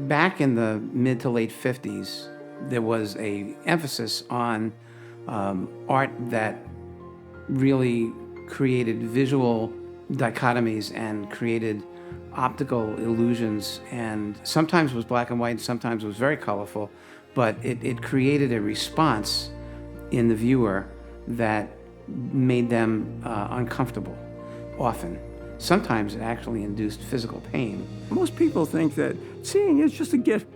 Back in the mid to late 50s, there was a emphasis on art that really created visual dichotomies and created optical illusions, and sometimes was black and white and sometimes was very colorful, but it created a response in the viewer that made them uncomfortable often. Sometimes it actually induced physical pain. Most people think that seeing is just a gift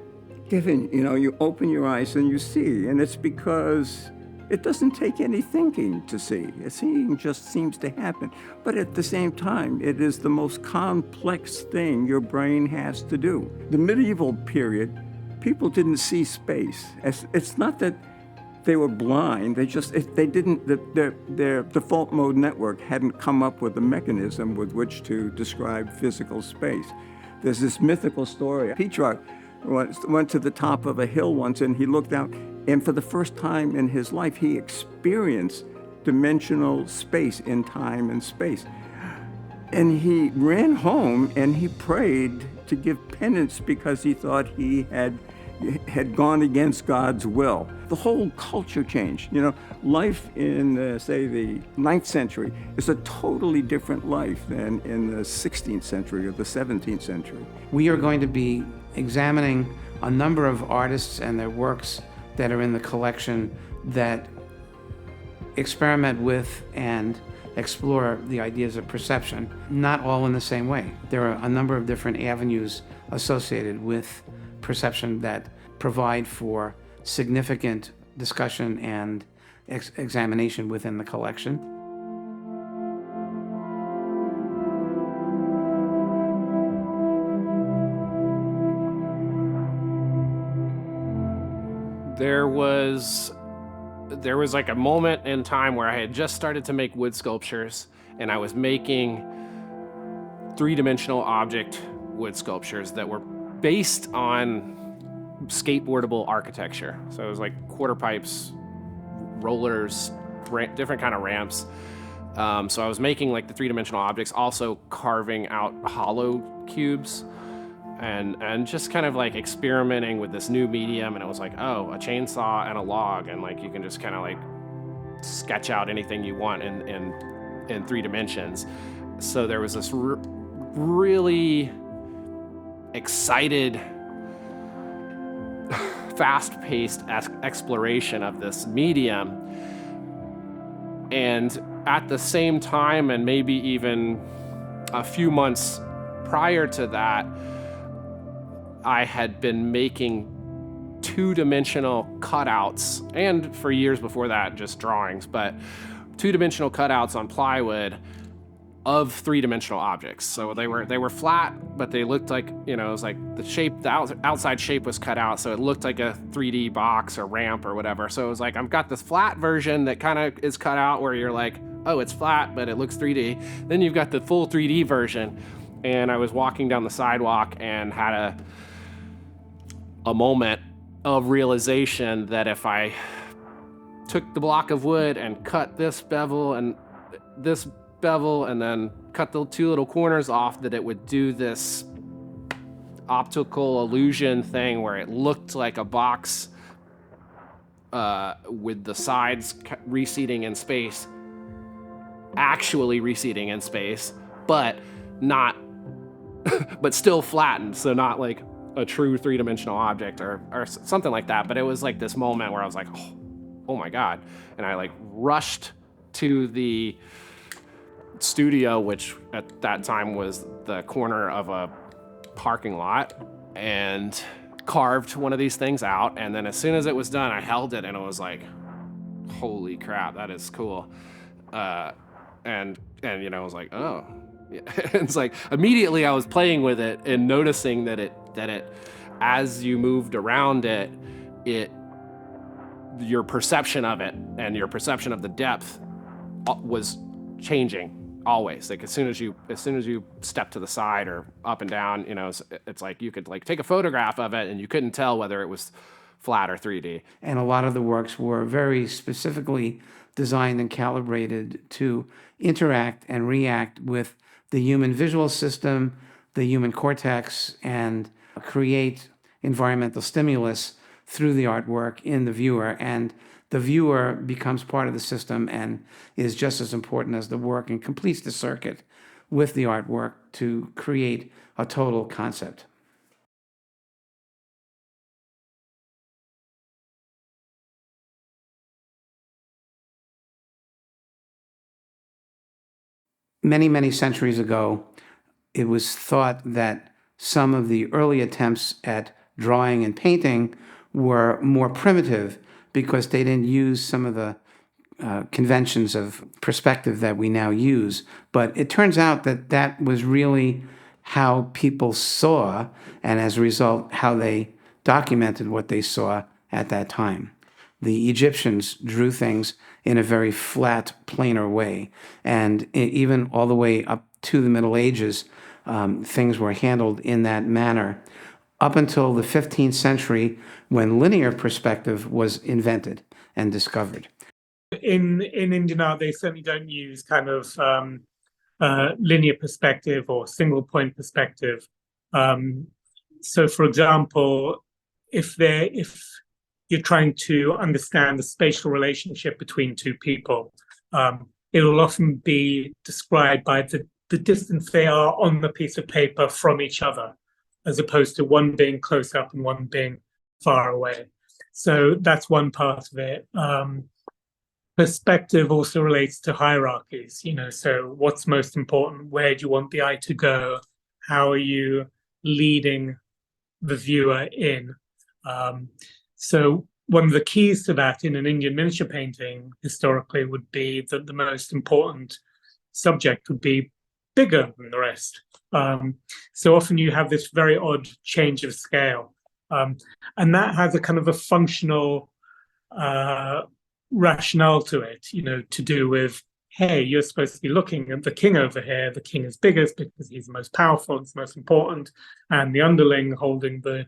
given. You open your eyes and you see, and it's because it doesn't take any thinking to see. Seeing just seems to happen. But at the same time, it is the most complex thing your brain has to do. The medieval period, people didn't see space. It's not that they were blind. They didn't. Their default mode network hadn't come up with a mechanism with which to describe physical space. There's this mythical story. Petrarch went to the top of a hill once, and he looked out, and for the first time in his life, he experienced dimensional space in time and space. And he ran home and he prayed to give penance because he thought he had gone against God's will. The whole culture changed. Life in, say, the 9th century is a totally different life than in the 16th century or the 17th century. We are going to be examining a number of artists and their works that are in the collection that experiment with and explore the ideas of perception, not all in the same way. There are a number of different avenues associated with perception that provide for significant discussion and examination within the collection. There was like a moment in time where I had just started to make wood sculptures, and I was making three-dimensional object wood sculptures that were based on skateboardable architecture. So it was like quarter pipes, rollers, different kind of ramps. So I was making like the three-dimensional objects, also carving out hollow cubes and just kind of like experimenting with this new medium. And it was like, oh, a chainsaw and a log, and like you can just kind of like sketch out anything you want in 3 dimensions. So there was this really excited, fast-paced exploration of this medium. And at the same time, and maybe even a few months prior to that, I had been making 2-dimensional cutouts, and for years before that, just drawings, but 2-dimensional cutouts on plywood of 3-dimensional objects. So they were flat, but they looked like, it was like the outside shape was cut out, so it looked like a 3D box or ramp or whatever. So it was like, I've got this flat version that kind of is cut out where you're like, oh, it's flat, but it looks 3D. Then you've got the full 3D version. And I was walking down the sidewalk and had a moment of realization that if I took the block of wood and cut this bevel and then cut the 2 little corners off, that it would do this optical illusion thing where it looked like a box with the sides receding in space, actually receding in space, but still flattened, so not like a true 3-dimensional object or something like that. But it was like this moment where I was like, oh my God. And I like rushed to the studio, which at that time was the corner of a parking lot, and carved one of these things out. And then as soon as it was done, I held it and it was like, holy crap, that is cool. And I was like, oh. Yeah. It's like immediately I was playing with it and noticing that it as you moved around it, your perception of it and your perception of the depth was changing always. Like as soon as you step to the side or up and down, it's like you could like take a photograph of it and you couldn't tell whether it was flat or 3D. And a lot of the works were very specifically designed and calibrated to interact and react with the human visual system, the human cortex, and create environmental stimulus through the artwork in the viewer, and the viewer becomes part of the system and is just as important as the work and completes the circuit with the artwork to create a total concept. Many, many centuries ago, it was thought that some of the early attempts at drawing and painting were more primitive because they didn't use some of the conventions of perspective that we now use. But it turns out that that was really how people saw, and as a result, how they documented what they saw at that time. The Egyptians drew things in a very flat, planar way. And even all the way up to the Middle Ages, things were handled in that manner, up until the 15th century when linear perspective was invented and discovered. In Indian art, they certainly don't use kind of linear perspective or single point perspective. So, for example, if you're trying to understand the spatial relationship between two people, it will often be described by the distance they are on the piece of paper from each other, as opposed to one being close up and one being far away. So that's one part of it. Perspective also relates to hierarchies, so what's most important? Where do you want the eye to go? How are you leading the viewer in? So one of the keys to that in an Indian miniature painting historically would be that the most important subject would be bigger than the rest. So often you have this very odd change of scale. And that has a kind of a functional rationale to it, to do with, hey, you're supposed to be looking at the king over here. The king is biggest because he's the most powerful, it's most important, and the underling holding the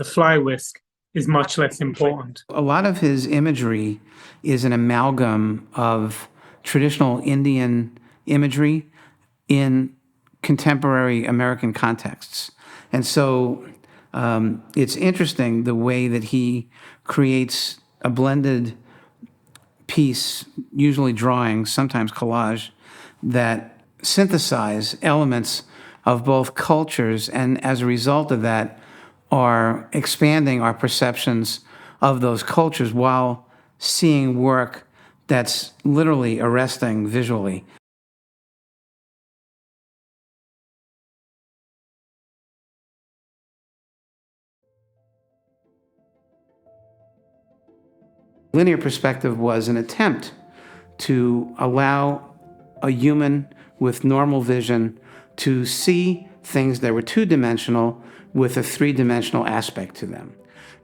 fly whisk is much less important. A lot of his imagery is an amalgam of traditional Indian imagery in contemporary American contexts. And so it's interesting the way that he creates a blended piece, usually drawing, sometimes collage, that synthesize elements of both cultures, and as a result of that, are expanding our perceptions of those cultures while seeing work that's literally arresting visually. Linear perspective was an attempt to allow a human with normal vision to see things that were two-dimensional with a three-dimensional aspect to them.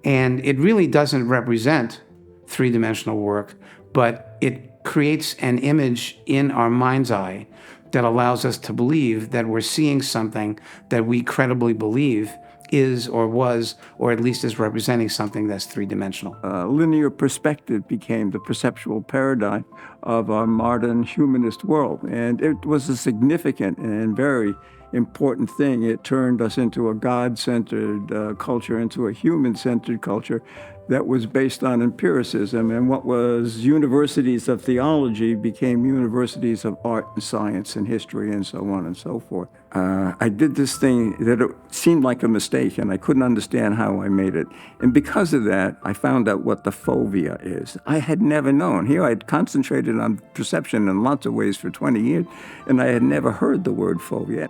And it really doesn't represent three-dimensional work, but it creates an image in our mind's eye that allows us to believe that we're seeing something that we credibly believe is or was, or at least is representing something that's three-dimensional. Linear perspective became the perceptual paradigm of our modern humanist world. And it was a significant and very important thing. It turned us into a God-centered culture, into a human-centered culture that was based on empiricism. And what was universities of theology became universities of art and science and history and so on and so forth. I did this thing that it seemed like a mistake, and I couldn't understand how I made it. And because of that, I found out what the fovea is. I had never known. Here I had concentrated on perception in lots of ways for 20 years, and I had never heard the word fovea.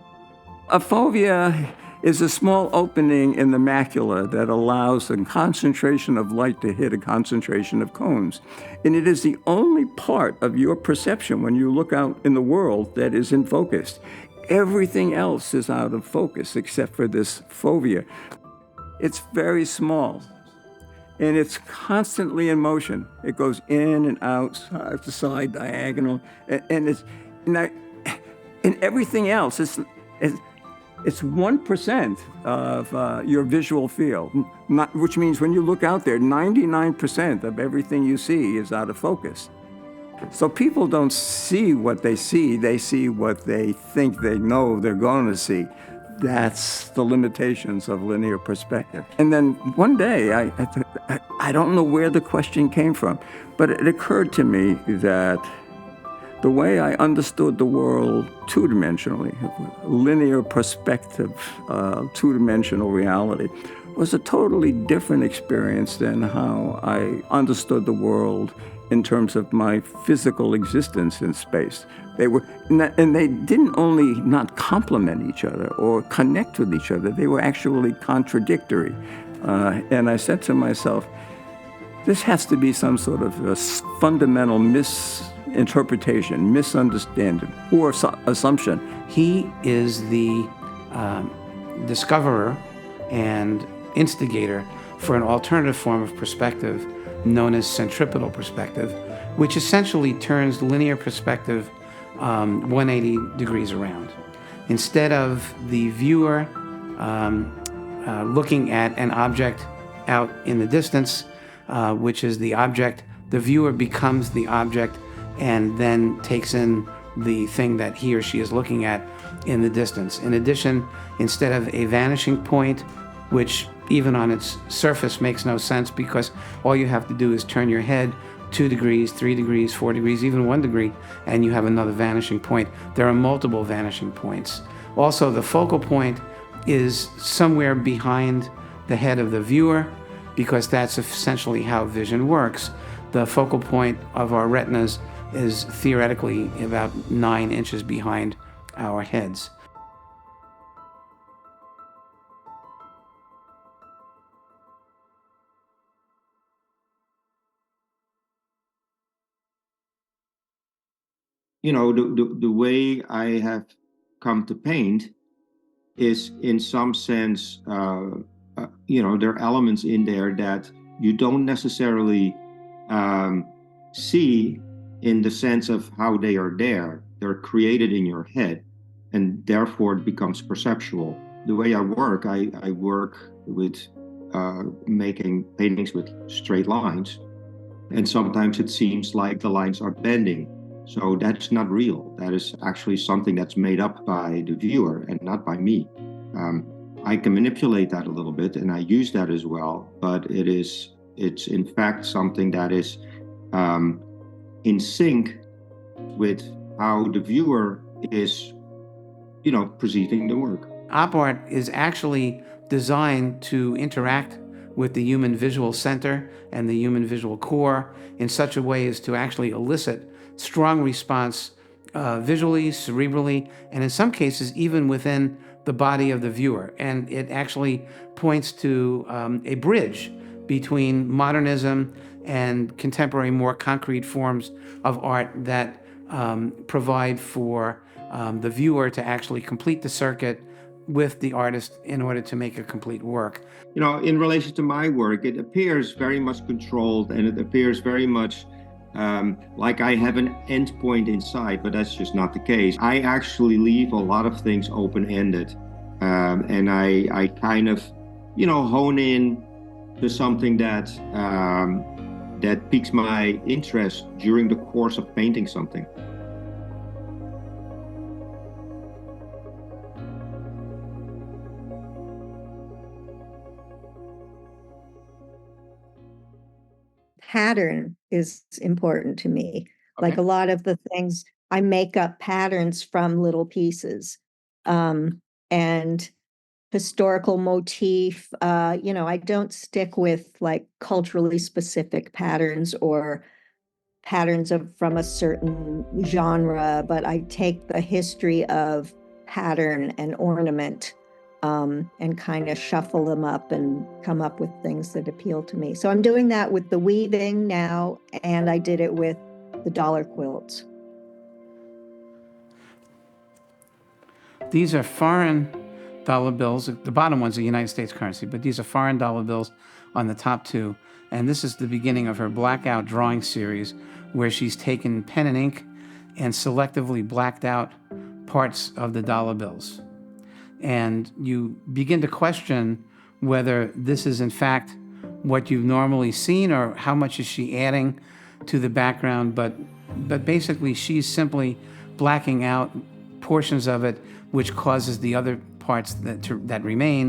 A fovea is a small opening in the macula that allows a concentration of light to hit a concentration of cones. And it is the only part of your perception when you look out in the world that is in focus. Everything else is out of focus except for this fovea. It's very small, and it's constantly in motion. It goes in and out, side to side, diagonal, and everything else is. It's 1% of your visual field, which means when you look out there, 99% of everything you see is out of focus. So people don't see what they see what they think they know they're going to see. that's the limitations of linear perspective. And then one day, I don't know where the question came from, but it occurred to me that the way I understood the world two-dimensionally, linear perspective, two-dimensional reality, was a totally different experience than how I understood the world in terms of my physical existence in space. And they didn't only not complement each other or connect with each other, they were actually contradictory. And I said to myself, this has to be some sort of a fundamental misinterpretation, misunderstanding, or assumption. He is the discoverer and instigator for an alternative form of perspective known as centripetal perspective, which essentially turns linear perspective 180 degrees around. Instead of the viewer looking at an object out in the distance, which is the object, the viewer becomes the object and then takes in the thing that he or she is looking at in the distance. In addition, instead of a vanishing point, which even on its surface makes no sense because all you have to do is turn your head 2 degrees, 3 degrees, 4 degrees, even 1 degree, and you have another vanishing point. There are multiple vanishing points. Also, the focal point is somewhere behind the head of the viewer because that's essentially how vision works. The focal point of our retinas is theoretically about 9 inches behind our heads. You know, the way I have come to paint is in some sense, there are elements in there that you don't necessarily see in the sense of how they are there. They're created in your head, and therefore it becomes perceptual. The way I work with making paintings with straight lines, and sometimes it seems like the lines are bending. So that's not real. That is actually something that's made up by the viewer and not by me. I can manipulate that a little bit, and I use that as well, but it's in fact something that is in sync with how the viewer is, perceiving the work. Op art is actually designed to interact with the human visual center and the human visual core in such a way as to actually elicit strong response visually, cerebrally, and in some cases even within the body of the viewer. And it actually points to a bridge between modernism and contemporary, more concrete forms of art that provide for the viewer to actually complete the circuit with the artist in order to make a complete work. In relation to my work, it appears very much controlled, and it appears very much like I have an end point inside, but that's just not the case. I actually leave a lot of things open-ended, and I kind of, hone in to something that piques my interest during the course of painting something. Pattern is important to me. Okay. Like a lot of the things, I make up patterns from little pieces. And historical motif, I don't stick with like culturally specific patterns or patterns from a certain genre, but I take the history of pattern and ornament and kind of shuffle them up and come up with things that appeal to me. So I'm doing that with the weaving now, and I did it with the dollar quilts. These are foreign dollar bills. The bottom one's a United States currency, but these are foreign dollar bills on the top two. And this is the beginning of her blackout drawing series, where she's taken pen and ink and selectively blacked out parts of the dollar bills. And you begin to question whether this is in fact what you've normally seen or how much is she adding to the background. But basically she's simply blacking out portions of it, which causes the other parts that remain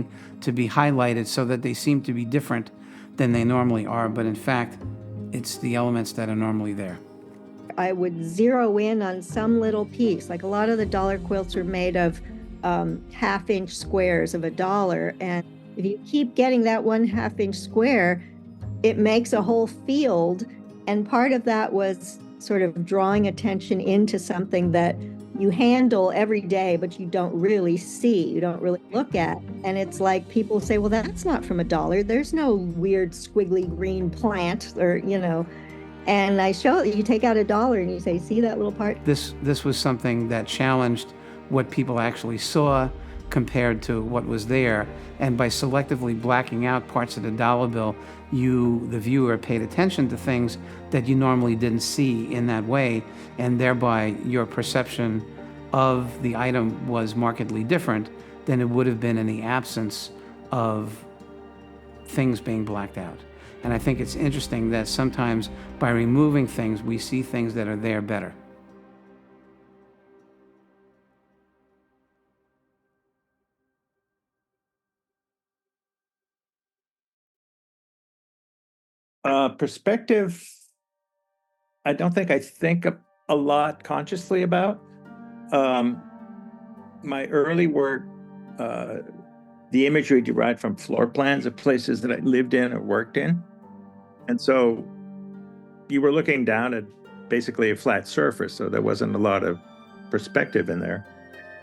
to be highlighted so that they seem to be different than they normally are, but in fact, it's the elements that are normally there. I would zero in on some little piece. Like a lot of the dollar quilts are made of half-inch squares of $1. And if you keep getting that 1/2-inch square, it makes a whole field. And part of that was sort of drawing attention into something that you handle every day, but you don't really see, you don't really look at. And it's like people say, well, that's not from $1. There's no weird squiggly green plant or, and I show it, you take out $1 and you say, see that little part? This was something that challenged what people actually saw compared to what was there. And by selectively blacking out parts of the dollar bill, you, the viewer, paid attention to things that you normally didn't see in that way, and thereby your perception of the item was markedly different than it would have been in the absence of things being blacked out. And I think it's interesting that sometimes by removing things, we see things that are there better. Perspective, I don't think I think a lot consciously about. My early work, the imagery derived from floor plans of places that I lived in or worked in. And so you were looking down at basically a flat surface, so there wasn't a lot of perspective in there.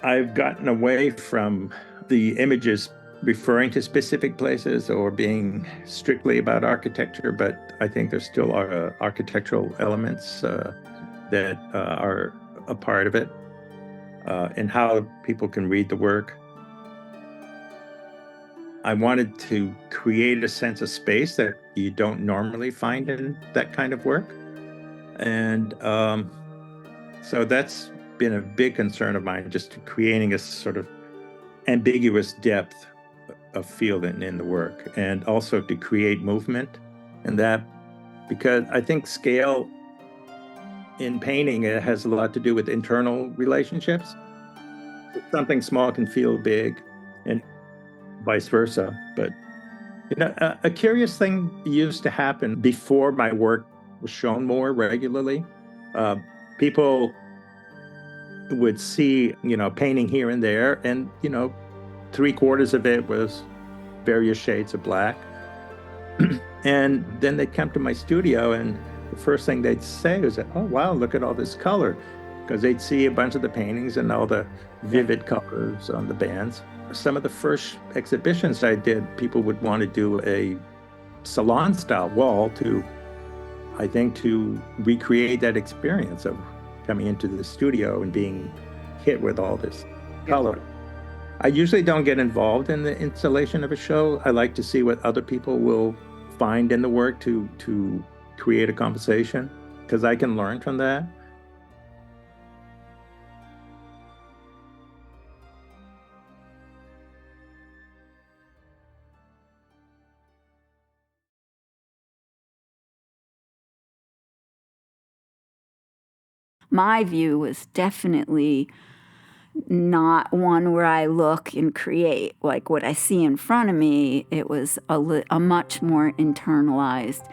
I've gotten away from the images referring to specific places or being strictly about architecture, but I think there still are architectural elements that are a part of it, and how people can read the work. I wanted to create a sense of space that you don't normally find in that kind of work. And so that's been a big concern of mine, just creating a sort of ambiguous depth of field in the work, and also to create movement. And that, because I think scale in painting, it has a lot to do with internal relationships. Something small can feel big and vice versa. But a curious thing used to happen before my work was shown more regularly. People would see, painting here and there, and 3/4 of it was various shades of black. And then they'd come to my studio, and the first thing they'd say was, oh, wow, look at all this color. Because they'd see a bunch of the paintings and all the vivid colors on the bands. Some of the first exhibitions I did, people would want to do a salon-style wall to recreate that experience of coming into the studio and being hit with all this color. I usually don't get involved in the installation of a show. I like to see what other people will find in the work to create a conversation, because I can learn from that. My view was definitely not one where I look and create like what I see in front of me. It was a much more internalized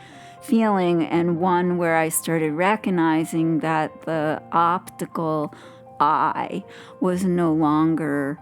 feeling, and one where I started recognizing that the optical eye was no longer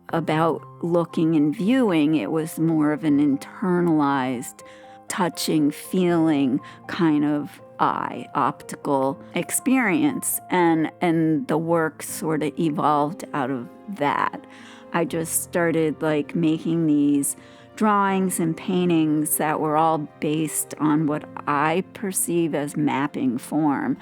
about looking and viewing. It was more of an internalized, touching, feeling kind of optical experience, and the work sort of evolved out of that. I just started making these drawings and paintings that were all based on what I perceive as mapping form.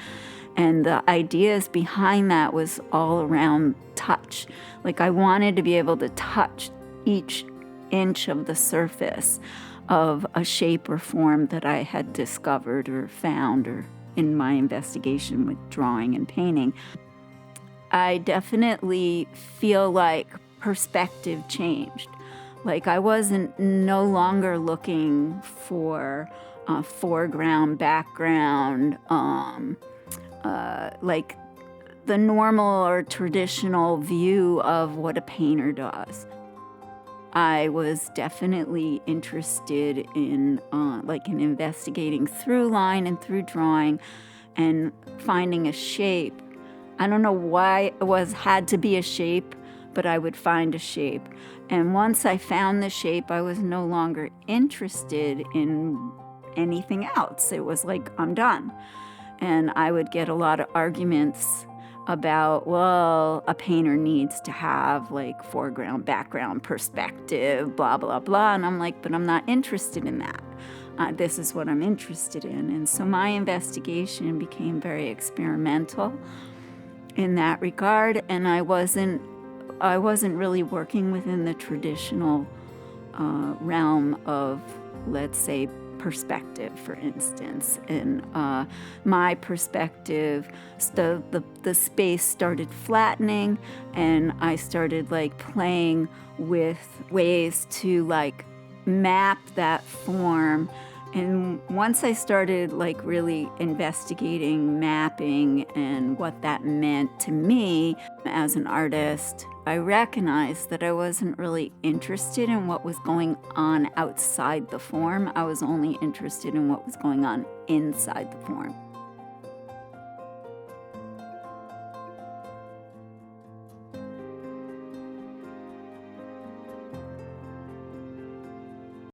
And the ideas behind that was all around touch. I wanted to be able to touch each inch of the surface of a shape or form that I had discovered or found or in my investigation with drawing and painting. I definitely feel like perspective changed. I wasn't no longer looking for foreground, background, the normal or traditional view of what a painter does. I was definitely interested in in investigating through line and through drawing and finding a shape. I don't know why it had to be a shape, but I would find a shape. And once I found the shape, I was no longer interested in anything else. It was like, I'm done. And I would get a lot of arguments about, well, a painter needs to have like foreground, background, perspective, blah, blah, blah. And I'm like, but I'm not interested in that. This is what I'm interested in. And so my investigation became very experimental in that regard. And I wasn't really working within the traditional realm of, let's say, perspective, for instance. And my perspective, the space started flattening, and I started like playing with ways to like map that form. And once I started like really investigating mapping and what that meant to me as an artist, I recognized that I wasn't really interested in what was going on outside the form. I was only interested in what was going on inside the form.